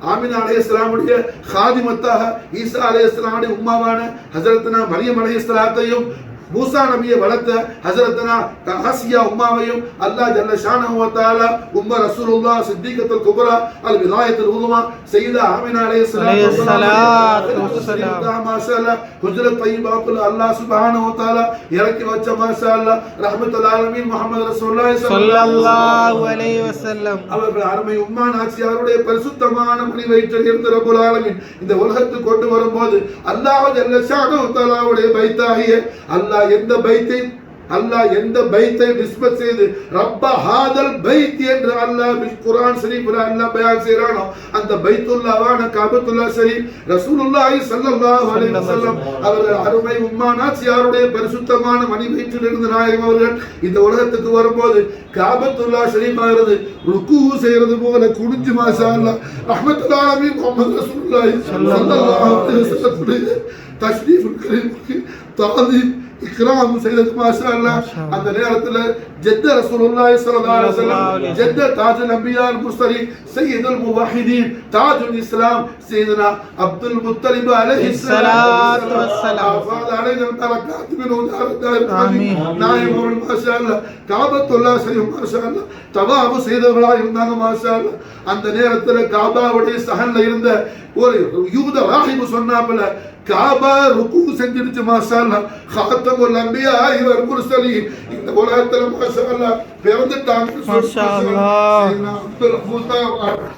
ஆமினா அலைஹிஸ்ஸலாமுடைய காதிமத்தாக ஈசா அலைஹிஸ்ஸலாமுடைய உம்மாவான ஹஜரத்னா மரியம் அலைஹிஸ்ஸலாத்தையும் மூசா நபியை வளர்த்த ஹஜரத்னா ஹசியா உம்மாவையும் அல்லாஹ் ஜல்ல ஷானஹு வ தஆலா உம்ம ரசூலுல்லாஹ் சித்திகத்துல் குப்ரா அல் விலாயத்துல் உதுமா சையதா ஆமினா அலைஹிஸ்ஸலாத்து வஸ்ஸலாம் மாஷா அல்லாஹ் ஹுஜ்ரத் தய்யிபாத்துல் அல்லாஹ் சுப்ஹானஹு வ தஆலா இறக்கி வச்ச மாஷா அல்லாஹ் ரஹ்மத்துல் ஆலமீன் முஹம்மது ரசூலுல்லாஹி ஸல்லல்லாஹு அலைஹி வஸல்லம் அவர்கள் அருமை உம்மா நாச்சியாருடைய பரிசுத்தமான மணி வயிற்றில் இருந்து ரப்பல் ஆலமீன் இந்த உலகத்துக்கு கொண்டு வரும்போது அல்லாஹ் ஜல்ல ஷானஹு வ தஆலாவுடைய பைத்தாகிய அல்லாஹ் எந்த பைத்தை நிஸ்பத் செய்து ரப்ப ஹாதல் பைத் என்று அல்லாஹ் குர்ஆன் ஷரீஃப்ல அல்லாஹ் பயான் செய்றானோ அந்த பைத்துல்லாஹ்வான கஅபத்துல்லாஹ் ஷரீஃப் ரசூலுல்லாஹி ஸல்லல்லாஹு அலைஹி வஸல்லம் அவர்கள் அருமை உம்மா நாச்சியாருடைய பரிசுத்தமான மணி வயிற்றில் இருந்து நாயகம் அவர்கள் இந்த உலகத்துக்கு வரும்போது கஅபத்துல்லாஹ் ஷரீஃபானது ருக்கு செய்யறது போல குனிஞ்சு மாஷா அல்லாஹ் ரஹ்மத்துல் ஆலமீன் முஹம்மது ரசூலுல்லாஹி ஸல்லல்லாஹு அலைஹி வஸல்லம் தஷ்ரீஃபுல் கரீமுக்கு தாதீம் இக்ராம் செய்தது மாஷா அல்லாஹ் அந்த நேரத்தில் ஜெத்த ரசூலுல்லாஹி ஸல்லல்லாஹு அலைஹி வஸல்லம் ஜெத்த தாஜுல் அன்பியா அல் முர்சலீன் சய்யிதுல் முவஹ்ஹிதீன் தாஜுல் இஸ்லாம் சையதுனா அப்துல் முத்தலிப் அலைஹிஸ்ஸலாத்து வஸ்ஸலாம் ஃபாத அலைஹி பரக்காத் மின் உதார் ஆமீன் நாயகம் மாஷா அல்லாஹ் கஅபத்துல்லாஹ் ஷரீஃப் மாஷா அல்லாஹ் தவாஃப் செய்தவர்களா இருந்தாங்க மாஷா அல்லாஹ் அந்த நேரத்தில் காபாவுடைய சஹன்ல இருந்த ஒரு யூத ராஹிப் சொன்னாப்ல காபா ருக்கு செஞ்சிருச்சு மாஷா அல்லாஹ் காத்தமுல் அன்பியா வல் முர்சலீன் இந்த உலகத்துல மாஷா அல்லாஹ் பிறந்துட்டாங்க மாஷா அல்லாஹ்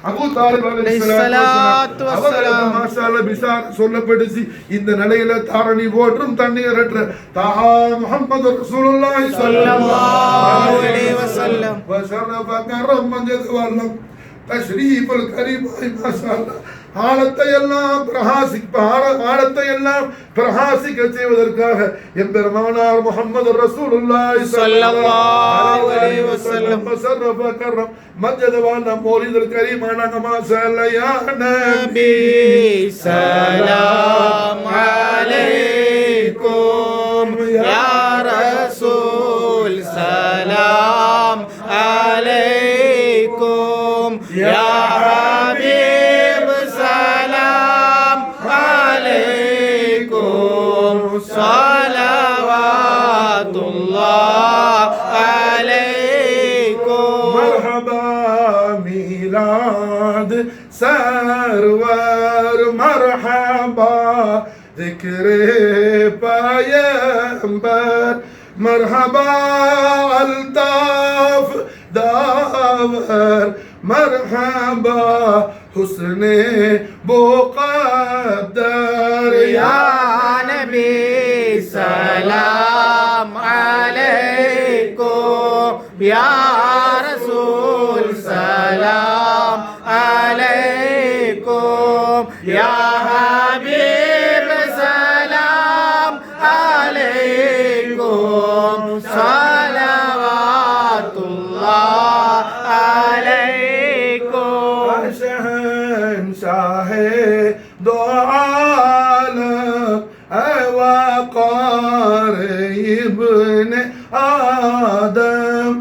அபூ தாலிப் அலைஹிஸ்ஸலாத்து வஸ்ஸலாம் மாஷா அல்லாஹ் பிசார் சொல்லப்பட்டுச்சு இந்த நிலையில தாரணி போற்றும் தண்ணீரற்ற தாஹா முஹம்மது ரசூலுல்லாஹி ஸல்லல்லாஹு அலைஹி வஸல்லம் வஷரஃப கர்ரம் மஜத் வல்லம் தஷ்ரீஃபுல் கரீம் மாஷா அல்லாஹ் ஆழத்தை எல்லாம் பிரகாசிக்க செய்வதற்காக எம்பெருமானார் முஹம்மது ரசூலுல்லாஹி ஸல்லல்லாஹு அலைஹி வஸல்லம் வஸர்ரஃப கர்ரம் மஜ்ஜத வான மௌலிதுல் கரீமான கமா ஸல்ல யா நபி சலாம் அலைக்கும் யா ரசூல் சலாம் அலைக்கும் யா ஹபீப் சலாம் அலைக்கும் ஸலவாத்துல்லாஹ் அலைக்கும் மர்ஹபா மீலாத் सरवर मरहबा ज़िक्रे पैगंबर मरहबा अल्ताफ दावर मरहबा हुस्ने मुक़द्दर या नबी सलाम अलैकुम या रसूल सलाम अलैकुम या हबीब सलाम अलैकुम सलवातुल्लाह अलैकुम शहंशाह दो आलम वक़ार इब्न आदम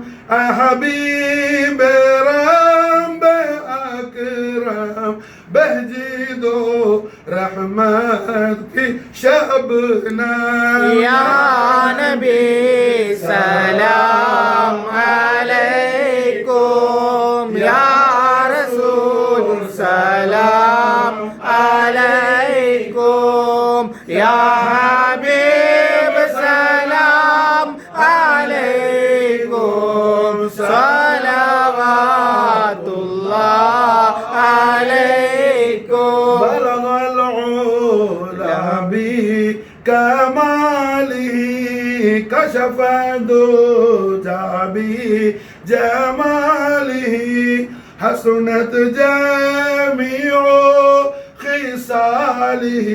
हबीब बहजी दो रहमत की शबना या नबी सलाम अलैकुम या रसूल सलाम अलैकुम या हबीब सलाम अलैकुम सलवातुल्लाह अलैकुम बलग العلا بكماله كشف الدجى بجماله حسنت جميع خصاله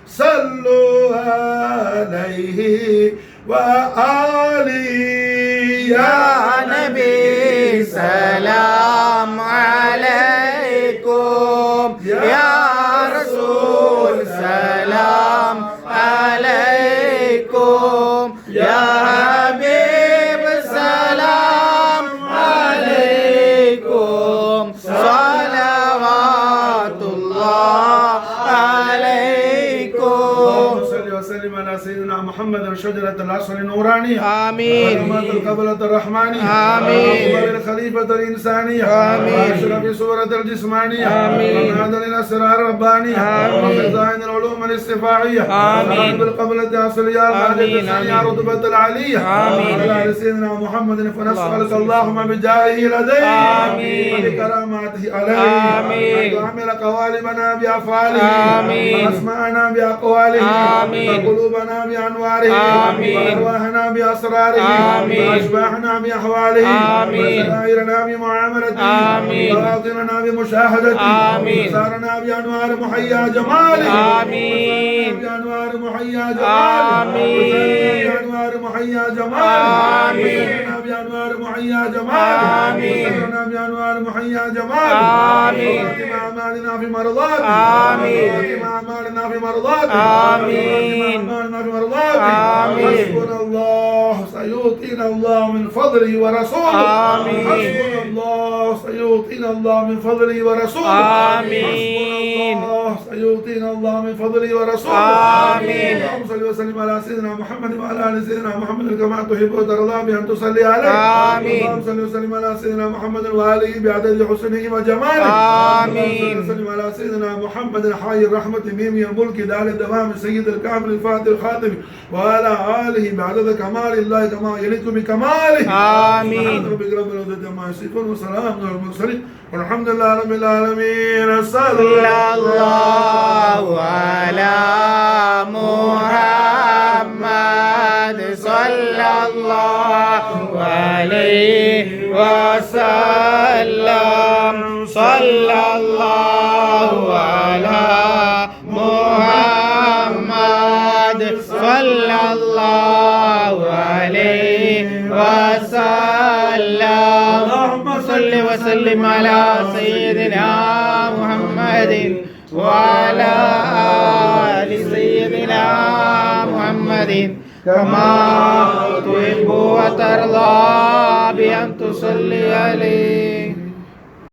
صلوا عليه وآله يا نبي سلام عليكم يا رسول سلام عليكم يا حبيب سلام عليكم صلوات الله عليكم صل وسلم على سيدنا محمد شجرة العصر النورانية آمين القبلة الرحمانية آمين الخليفة الإنسانية آمين وأشرف سورة الجسمانية آمين ومعدن الأسرار الربانية وخزائن العلوم الاستفاعية آمين بالقبلة الأصلية المادة الثانية رتبة العالية آمين على سيدنا محمد فنسألك اللهم بجاهه لديه آمين وبكراماته عليه آمين أن تعمل قوالبنا بأفعاله آمين وأسماعنا بأقواله آمين وقلوبنا بأنواره آمين وأرواحنا بأسراره آمين وأشباحنا بأحواله آمين وسرائرنا بمعاملته آمين وباطننا بمشاهدته آمين وسارنا بأنوار محيا جماله آمين بأنوار محيا جماله آمين بأنوار محيا جماله آمين بأنوار محيا جماله آمين بأنوار محيا جماله آمين وخاتم أعمالنا في مرضاته آمين وخاتم أعمالنا في مرضاته آمين أعمالنا في مرضاته آمين حسبنا الله سيؤتينا الله من فضله ورسوله آمين حسبنا الله سيؤتينا الله من فضله ورسوله آمين حسبنا الله سيؤتينا الله من فضله ورسوله آمين اللهم صل وسلم على سيدنا محمد وعلى ال سيدنا محمد كما تحب وترضى بأن تصلي عليه آمين اللهم صل وسلم على سيدنا محمد وآله بعدد حسنه وجماله آمين اللهم صل وسلم على سيدنا محمد حي الرحمة ميمي الملك دال الدوام سيد الكامل الفاتح الخاتم وعلى آله بعدد كمال الله كما يليق بكماله آمين ربك رب العزة عما يصفون وسلام على المرسلين والحمد لله رب العالمين صلى الله على محمد صلى الله عليه وسلم صلى الله على محمد صلى الله عليه وسلم اللهم صل وسلم على سيدنا محمد وعلى آل سيدنا محمد كما تحب وترضى بأن تصلي عليه